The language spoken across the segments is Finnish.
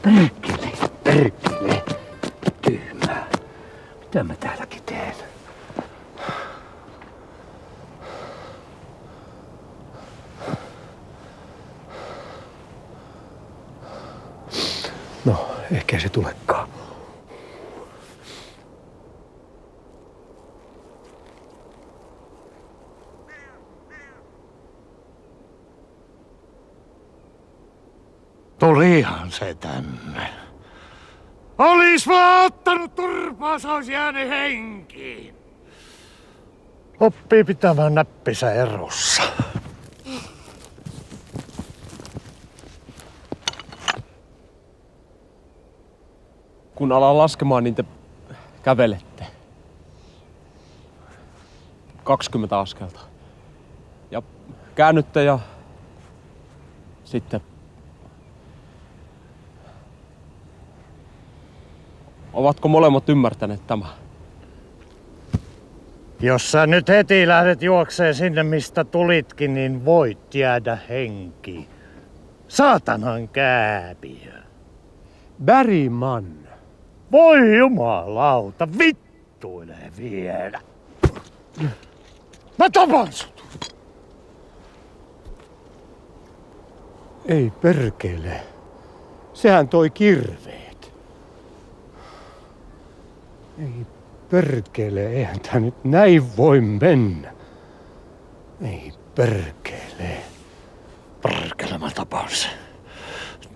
Perkele. Tyhmää. Mitä mä täälläkin teen? No, ehkä se tulekaan. Tulihan se tänne. Olis vaan ottanut turpaa, se olisi jäänyt henkiin. Oppii pitämään näppisä erossa. Kun alan laskemaan, niin te kävelette. 20 askelta. Ja käännytte ja sitten... Ovatko molemmat ymmärtäneet tämän? Jos sä nyt heti lähdet juokseen sinne, mistä tulitkin, niin voit jäädä henkiin. Saatanan kääpiö. Bergman. Voi jumalauta, vittuilee vielä. Mä tapan sut. Ei perkele. Sehän toi kirveet. Ei perkele, eihän tää nyt näin voi mennä. Ei perkele. Perkele, mä tapan sen.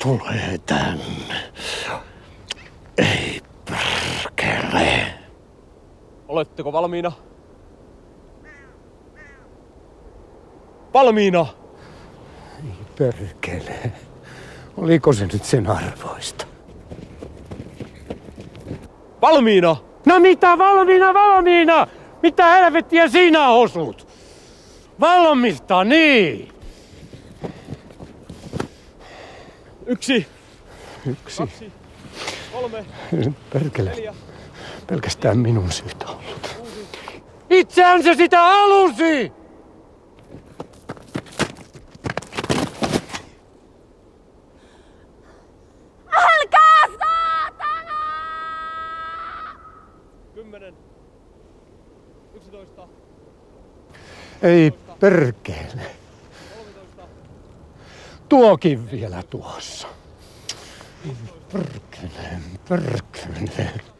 Tulee tänne. Ei perkele. Oletteko valmiina? Valmiina! Ei perkele. Oliko se nyt sen arvoista? Valmiina! No mitä valmiina? Mitä helvettiä sinä osut? Valmista, niin! 1, Yksi. 2, 3, Perkele. 4. Pelkästään minun syytä ollut. Itsehän se sitä halusi! Älkää saatana! 10, 11, Ei perkele. 13. Tuokin vielä tuossa. Perkele.